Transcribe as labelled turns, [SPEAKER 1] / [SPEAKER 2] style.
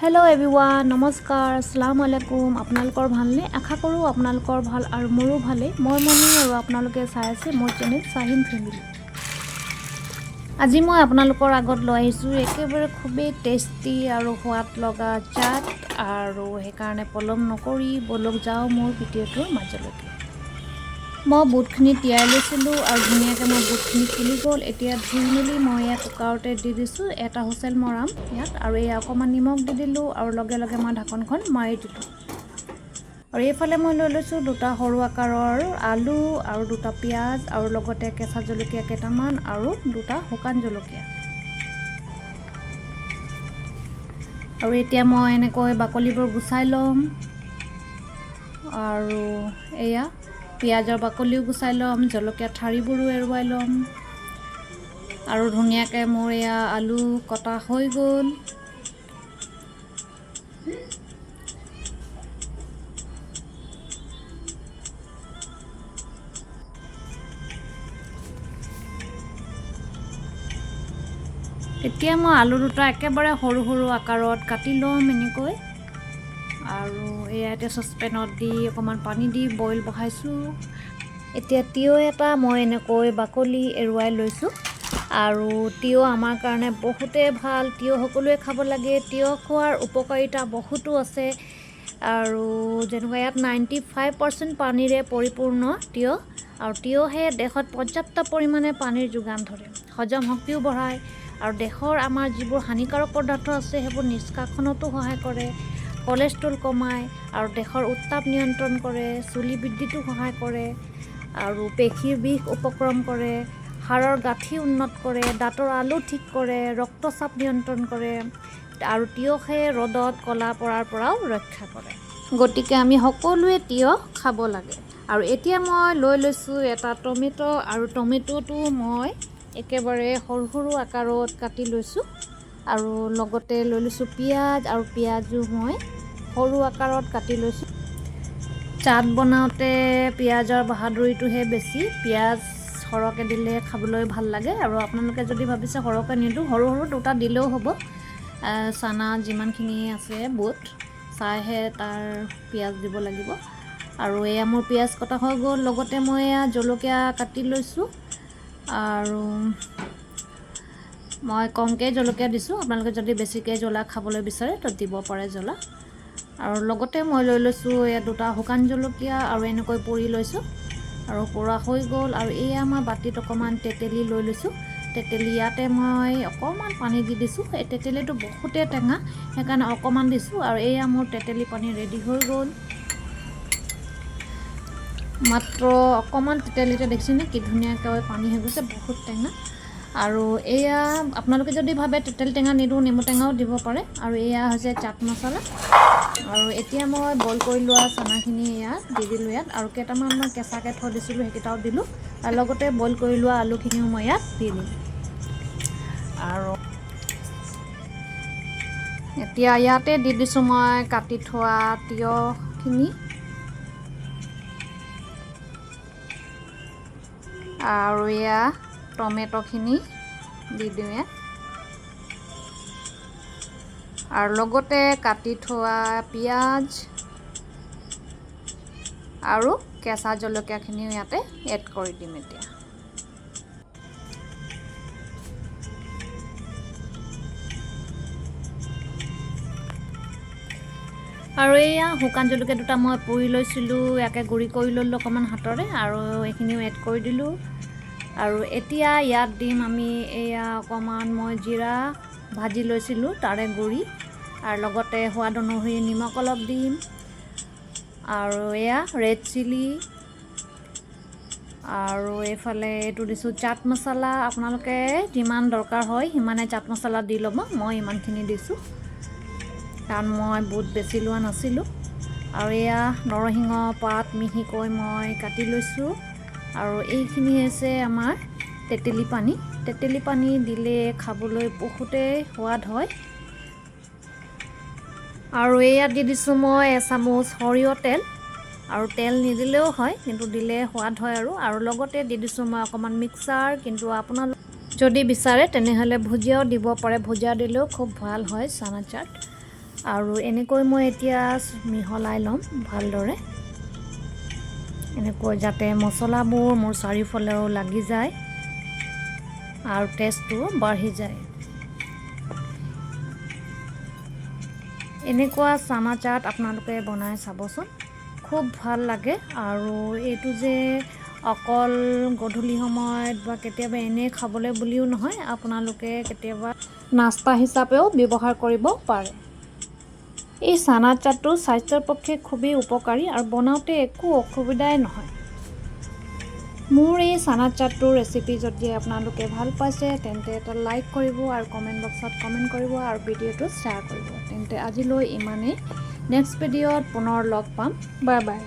[SPEAKER 1] Hello everyone नमस्कार अस्सलाम वालेकुम आपनालोकर भालने आशा करूँ आपनालोकर भाल और मोरो भाले मैं मनी और आपनालोके चाइ आछे मोर चेनेल शाहीन फैमिली। আজি मैं आपनालोकर आगत লৈ आइছো एकेबारे खूबे टेस्टी और स्वाद लगा चाट और हेकारणे पलम नकरी बोलक जाओ मोर भिडिओटोर माजলৈকে। मैं बुटखिनि তিয়াই লৈছিলোঁ और धुनियाके मैं बुटखिनि खुली गल। एतिया धुई मेली मैं या कुकारते दि दिছোঁ এটা हुसेल मराम यात और ये अकमान निमख दि दिলোঁ और लगे लगे मैं ढाकनखन मारि दिলোঁ। और এইফালে मैं লৈ লৈছোঁ দুটা সৰু আকাৰৰ आलू और दुटा पियाज और लगते केঁচা जलकिया केटामान और दुटा শুকান जलकिया। और এতিয়া मैं এনেকৈ বাকলিবোৰ গুচাই লম और एया पियाजर बाकलिও गुचाई लम जलकिया ठारिबोरो एरुवाई लम और धुनियाके मोर एया आलू कटा हो गल। এতিয়া मैं आलू दुटा एकेबारे सरू सरू आकारत काटि लम एनेকৈ और एयाते ससपेनत दी अकमान पानी दी बइल बहाइছোঁ। এতিয়া তিয়হ এটা মই এনেকৈ বাকলি এৰুৱাই লৈছোঁ আৰু তিয়হ আমাৰ কাৰণে বহুতে ভাল। তিয়হ সকলোৱে খাব লাগে। তিয়হ খোৱাৰ উপকাৰিতা বহুতো আছে আৰু যেনেকৈ ইয়াত 95% পানীৰে পৰিপূৰ্ণ তিয়হ আৰু তিয়হে দেহত পৰ্যাপ্ত পৰিমাণে পানীৰ যোগান ধৰে, হজম শক্তিও বঢ়ায় আৰু দেহৰ আমাৰ যিবোৰ হানিকাৰক পদাৰ্থ আছে সেইবোৰ নিষ্কাশনতো সহায় কৰে, কোলেষ্ট্ৰল কমায় আৰু দেহৰ উত্তাপ নিয়ন্ত্ৰণ কৰে, চুলি বৃদ্ধিতো সহায় কৰে और पेशीर विष उपक्रम करे, हाड़र गाठी उन्नत करे, दाँतर आलू ठीक करे, रक्तचाप नियंत्रण करे और तियहे रदत कला परार पराओ रक्षा करे। गतिके आमी सकलोए तियह खाब लागे। और एतिया मैं লৈ লৈছোঁ এটা टमेटो और टमेटोটো मैं एकेबारे सरू सरू आकारत काटि লৈছোঁ और लगते লৈ লৈছোঁ पियाज और पियाजो मैं सरू आकारत काटि লৈছোঁ। चाट बनाते पियाजर बाहादुरीटोहे बेसी, पियाज सरके दिले खाবলৈ ভাল লাগে আৰু আপোনালোকে যদি ভাবিছে সৰকে নিদো সৰু সৰু দুটা দিলেও হ'ব। চানা যিমানখিনি আছে বুট চাইহে তাৰ পিয়াজ দিব লাগিব। আৰু এয়া মোৰ পিয়াজ কটা হৈ গ'ল। লগতে মই এয়া জলকীয়া কাটি লৈছোঁ আৰু মই কমকৈ জলকীয়া দিছোঁ। আপোনালোকে যদি বেছিকৈ জ্বলা খাবলৈ বিচাৰে তো দিব পাৰে জ্বলা। और लगते मैं লৈ লৈছোঁ এয়া দুটা শুকান জলকীয়া और এনেকৈ পুৰি লৈছোঁ और পুৰা হৈ গ'ল। और এয়া মই বাটিত অকমান তেতেলী লৈ লৈছোঁ। তেতেলী ইয়াতে মই অকমান পানী দি দিছোঁ। এই তেতেলীটো বহুতে টেঙা সেইকাৰণে অকমান দিছোঁ और এয়া মোৰ তেতেলী পানী ৰেডি হৈ গ'ল। মাত্ৰ অকমান তেতেলীতে দেখিছেনে কি ধুনীয়াকৈ পানী হৈ গৈছে, বহুত টেঙা। और एया आपनालोके जदि भावे तेतेली टेঙা निदो नेमु टेঙাও দিব পাৰে। और एया হৈছে चाट मसाला और एतिया मैं बइल কৰি লোৱা চানাখিনি ইয়াত দি দিলোঁ ইয়াত और কেইটামান মই কেঁচাকৈ থৈ দিছিলোঁ সেইকেইটাও দিলোঁ আৰু লগতে বইল কৰি লোৱা আলুখিনিও মই ইয়াত দি দিলোঁ। আৰু এতিয়া ইয়াতে দি দিছোঁ মই কাটি থোৱা তিয়হখিনি আৰু এয়া टमेटोखिनि দি দিওঁ ইয়াত और लगते काटी थोआ पियाज और केঁচা जलकियाखिनिও ইয়াতে एड কৰি দিম। এতিয়া আৰু এয়া শুকান জলকীয়া দুটা মই পুৰি লৈছিলোঁ, ইয়াকে গুড়ি কৰি ল'লোঁ অকণমান হাতৰে আৰু এইখিনিও এড কৰি দিলোঁ। আৰু এতিয়া ইয়াত দিম আমি এয়া অকণমান মই জিৰা ভাজি লৈছিলোঁ তাৰে গুড়ি और लगते स्वाद अनुसरि निमख अलप दिम और एया रेड चिली और एफाले एटु दिছোঁ चाट मसाला। आपनालोके जिमान दरकार হয় সিমানে चाट मसाला দি ল'ব। মই ইমানখিনি দিছোঁ কাৰণ মই বহুত বেছি লোৱা নাছিলোঁ। আৰু এয়া নৰসিংহ পাত মিহিকৈ মই কাটি লৈছোঁ আৰু এইখিনি হৈছে আমাৰ তেতেলী পানী। তেতেলী পানী দিলে খাবলৈ বহুতে সোৱাদ হয়। আৰু এয়া দি দিছোঁ মই এচামুচ সৰিয়হ তেল আৰু তেল নিদিলেও হয় কিন্তু দিলে সোৱাদ হয়। আৰু লগতে দি দিছোঁ মই অকণমান মিক্সাৰ, কিন্তু আপোনালোক যদি বিচাৰে তেনেহ'লে ভুজিয়াও দিব পাৰে, ভুজিয়া দিলেও খুব ভাল হয় চানা চাট। আৰু এনেকৈ মই এতিয়া মিহলাই ল'ম ভালদৰে, এনেকৈ যাতে মছলাবোৰ মোৰ চাৰিওফালেও লাগি যায় আৰু টেষ্টটো বাঢ়ি যায়। এনেকুৱা চানা চাট আপোনালোকে বনাই চাবচোন, খুব ভাল লাগে। আৰু এইটো যে অকল গধূলি সময়ত বা কেতিয়াবা এনেই খাবলৈ বুলিও নহয়, আপোনালোকে কেতিয়াবা নাস্তা হিচাপেও ব্যৱহাৰ কৰিব পাৰে। এই চানা চাটটো স্বাস্থ্যৰ পক্ষে খুবেই উপকাৰী আৰু বনাওঁতে একো অসুবিধাই নহয়। মোৰ এই চানা চাটটোৰ ৰেচিপি যদি আপোনালোকে ভাল পাইছে তেন্তে এটা লাইক কৰিব আৰু কমেণ্ট বক্সত কমেণ্ট কৰিব আৰু ভিডিঅ'টো শ্বেয়াৰ কৰিব। তেন্তে আজিলৈ ইমানেই, নেক্সট ভিডিঅ'ত পুনৰ লগ পাম। Bye bye.